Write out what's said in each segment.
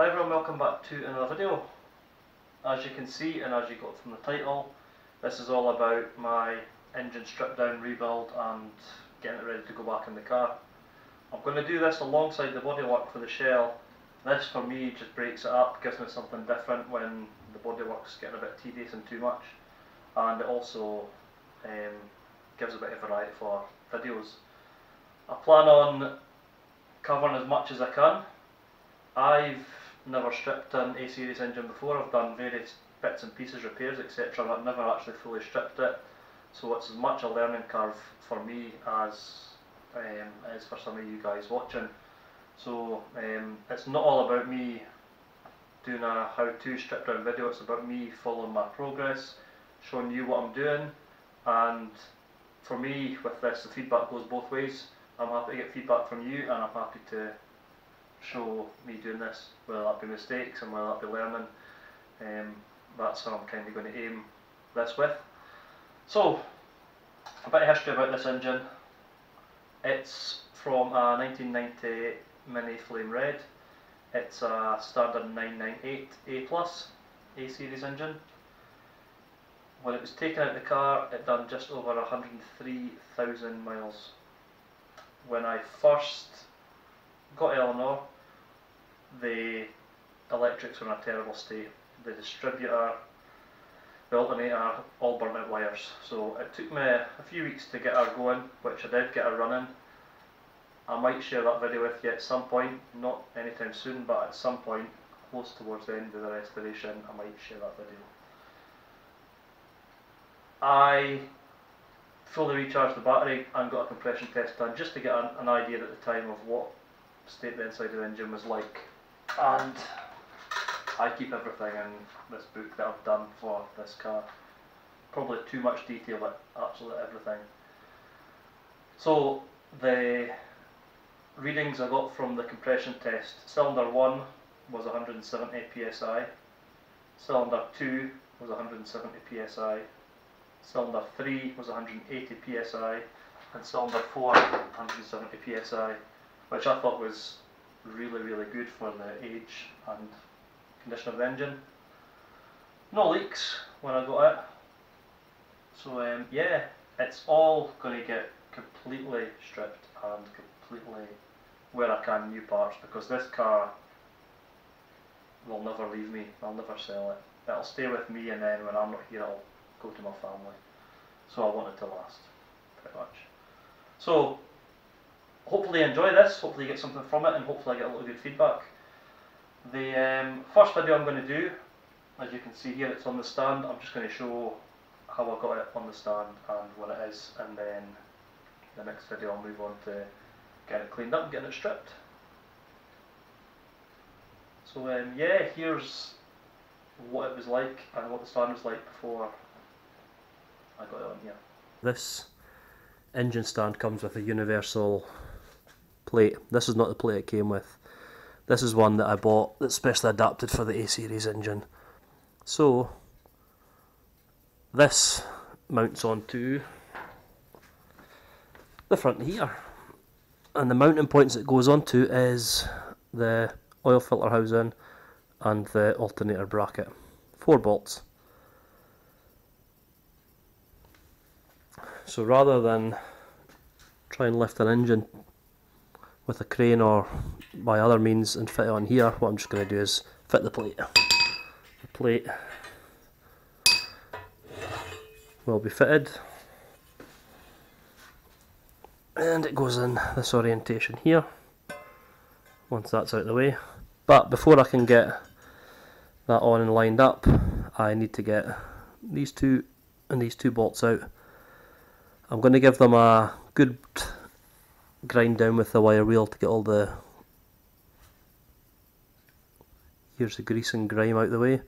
Hi everyone, welcome back to another video. As you can see and as you got from the title, this is all about my engine strip down, rebuild and getting it ready to go back in the car. I'm going to do this alongside the bodywork for the shell. This for me just breaks it up, gives me something different when the bodywork's getting a bit tedious and too much, and it also gives a bit of variety for videos. I plan on covering as much as I can. I've never stripped an A-series engine before. I've done various bits and pieces, repairs, etc, but never actually fully stripped it, so it's as much a learning curve for me as it is for some of you guys watching. So it's not all about me doing a how-to strip down video, it's about me following my progress, showing you what I'm doing, and for me with this the feedback goes both ways. I'm happy to get feedback from you and I'm happy to show me doing this, whether that be mistakes and whether that be learning. That's what I'm kind of going to aim this with. So, a bit of history about this engine. It's from a 1990 Mini Flame Red. It's a standard 998 A+ A-series engine. When it was taken out of the car, it done just over 103,000 miles. When I first got Eleanor, the electrics were in a terrible state. The distributor, the alternator, all burnt out wires. So it took me a few weeks to get her going, which I did get her running. I might share that video with you at some point, not anytime soon, but at some point, close towards the end of the restoration, I might share that video. I fully recharged the battery and got a compression test done just to get an idea at the time of what state the inside of the engine was like, and I keep everything in this book that I've done for this car. Probably too much detail, but absolutely everything. So the readings I got from the compression test: cylinder 1 was 170 psi, cylinder 2 was 170 psi, cylinder 3 was 180 psi, and cylinder 4 170 psi, which I thought was really good for the age and condition of the engine. No leaks when I got it. So yeah, it's all going to get completely stripped and completely, where I can, new parts, because this car will never leave me. I'll never sell it. It'll stay with me, and then when I'm not here it'll go to my family. So I want it to last, pretty much. So hopefully you enjoy this, hopefully you get something from it, and hopefully I get a little good feedback. The first video I'm going to do, as you can see here, it's on the stand. I'm just going to show how I got it on the stand and what it is, and then the next video I'll move on to getting it cleaned up and getting it stripped. So yeah, here's what it was like and what the stand was like before I got it on here. This engine stand comes with a universal plate. This is not the plate it came with. This is one that I bought that's specially adapted for the A-series engine. So this mounts onto the front here, and the mounting points it goes onto is the oil filter housing and the alternator bracket. 4 bolts. So rather than try and lift an engine with a crane or by other means and fit it on here, what I'm just going to do is fit the plate. The plate will be fitted, and it goes in this orientation here once that's out of the way. But before I can get that on and lined up, I need to get these two and these 2 bolts out. I'm going to give them a good grind down with the wire wheel to get all the, here's the grease and grime out of the way.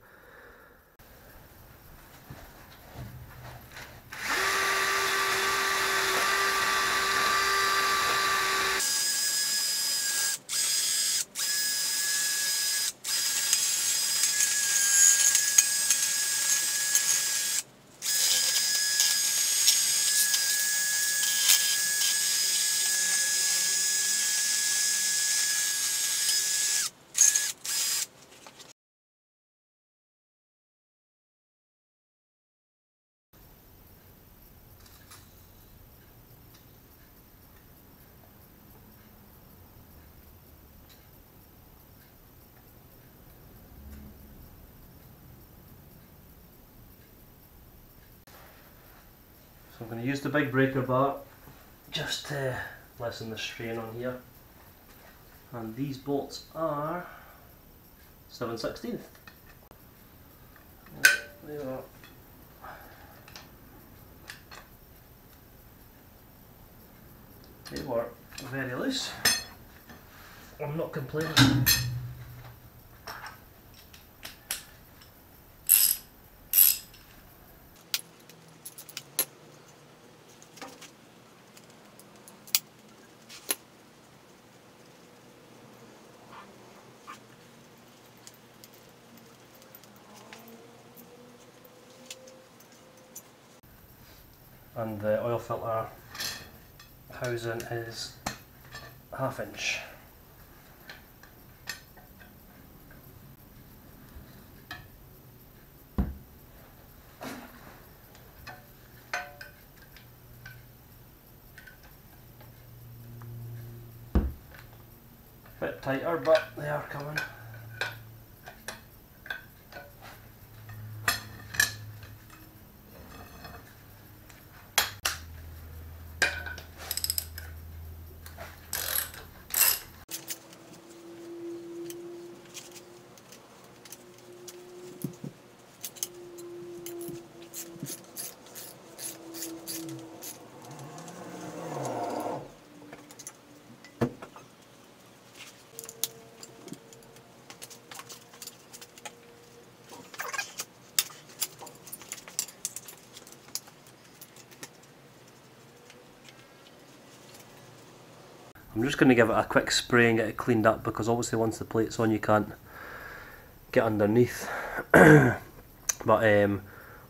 I'm going to use the big breaker bar just to lessen the strain on here. And these bolts are 7/16. They are. They were very loose. I'm not complaining. And the oil filter housing is 1/2 inch. Bit tighter, but they are coming. I'm just going to give it a quick spray and get it cleaned up, because obviously once the plate's on you can't get underneath. But what I'm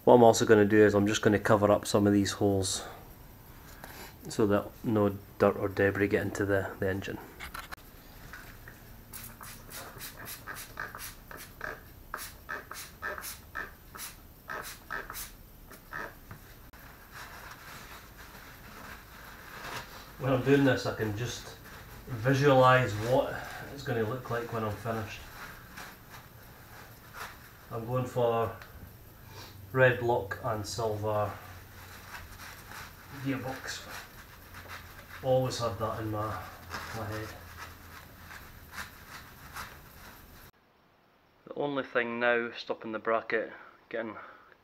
also going to do is I'm just going to cover up some of these holes so that no dirt or debris get into the engine. When I'm doing this, I can just visualise what it's going to look like when I'm finished. I'm going for red block and silver gearbox. Always had that in my head. The only thing now stopping the bracket getting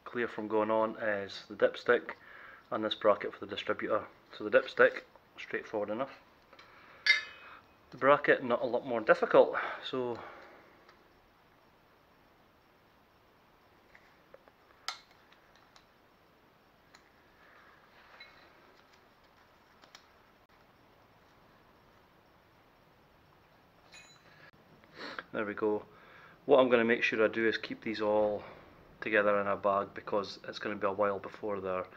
clear from going on is the dipstick and this bracket for the distributor. So the dipstick, straightforward enough. The bracket, not a lot more difficult. So there we go. What I'm going to make sure I do is keep these all together in a bag, because it's going to be a while before they're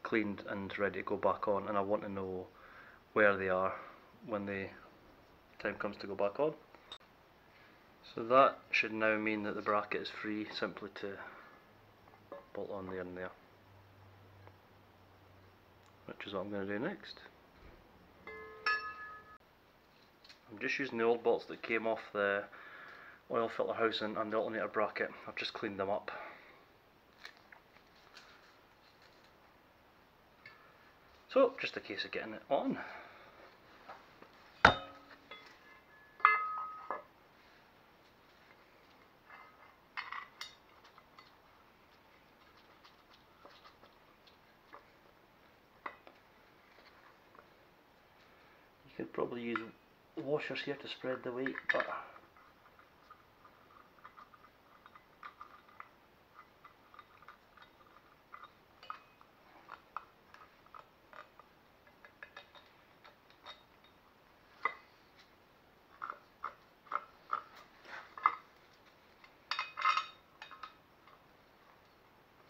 cleaned and ready to go back on, and I want to know where they are when the time comes to go back on. So that should now mean that the bracket is free, simply to bolt on there and there, which is what I'm going to do next. I'm just using the old bolts that came off the oil filter housing and the alternator bracket. I've just cleaned them up. So, just a case of getting it on. You could probably use washers here to spread the weight, but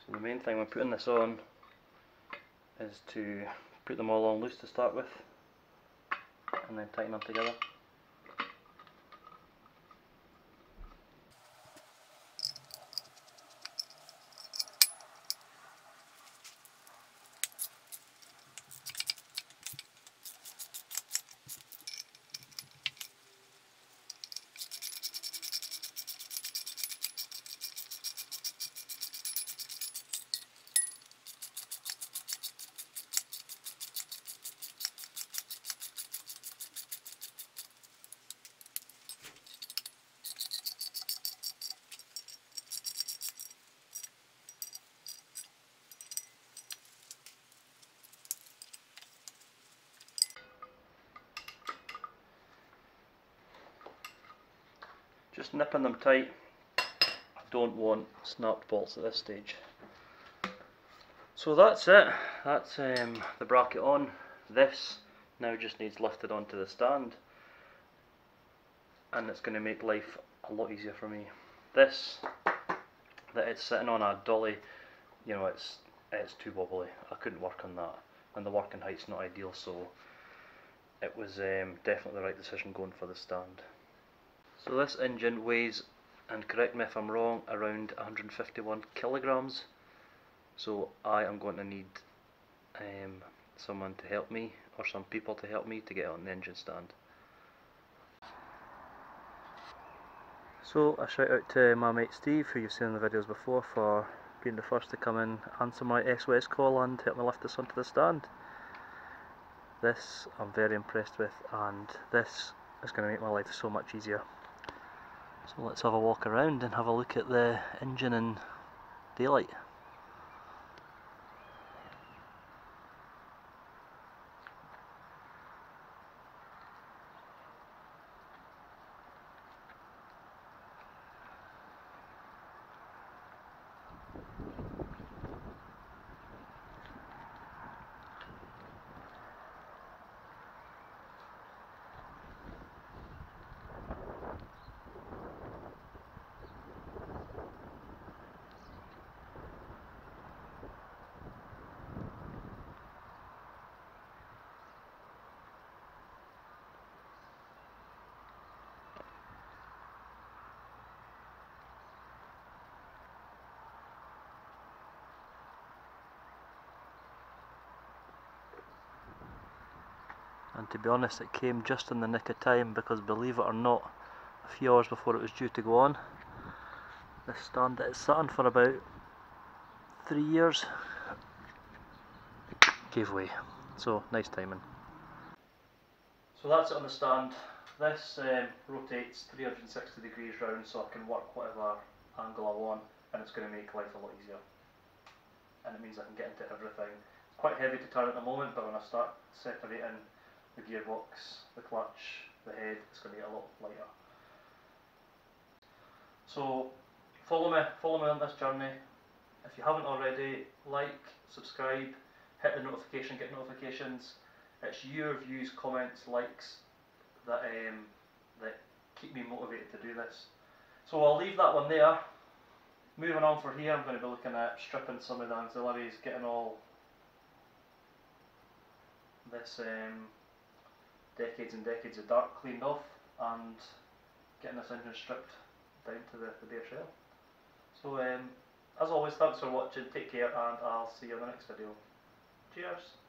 so the main thing when putting this on is to put them all on loose to start with, and then tighten them together. just nipping them tight. I don't want snapped bolts at this stage. So that's it, that's the bracket on. This now just needs lifted onto the stand, and it's going to make life a lot easier for me. This, that it's sitting on a dolly, you know, it's too wobbly. I couldn't work on that, and the working height's not ideal, so it was definitely the right decision going for the stand. So this engine weighs, and correct me if I'm wrong, around 151 kilograms. So I am going to need someone to help me, or some people to help me to get it on the engine stand. So a shout out to my mate Steve, who you've seen in the videos before, for being the first to come in, answer my SOS call and help me lift this onto the stand. This I'm very impressed with, and this is going to make my life so much easier. So let's have a walk around and have a look at the engine in daylight. And to be honest, it came just in the nick of time, because believe it or not, a few hours before it was due to go on, this stand that it's sat on for about 3 years gave way. So nice timing. So that's it on the stand. This rotates 360 degrees round, so I can work whatever angle I want, and it's going to make life a lot easier. And it means I can get into everything. It's quite heavy to turn at the moment, but when I start separating the gearbox, the clutch, the head, it's going to get a lot lighter. So follow me on this journey. If you haven't already, like, subscribe, hit the notification, get notifications. It's your views, comments, likes that keep me motivated to do this. So I'll leave that one there. Moving on from here, I'm going to be looking at stripping some of the auxiliaries, getting all this decades and decades of dirt cleaned off, and getting this engine stripped down to the bare shell. So as always, thanks for watching, take care, and I'll see you in the next video. Cheers!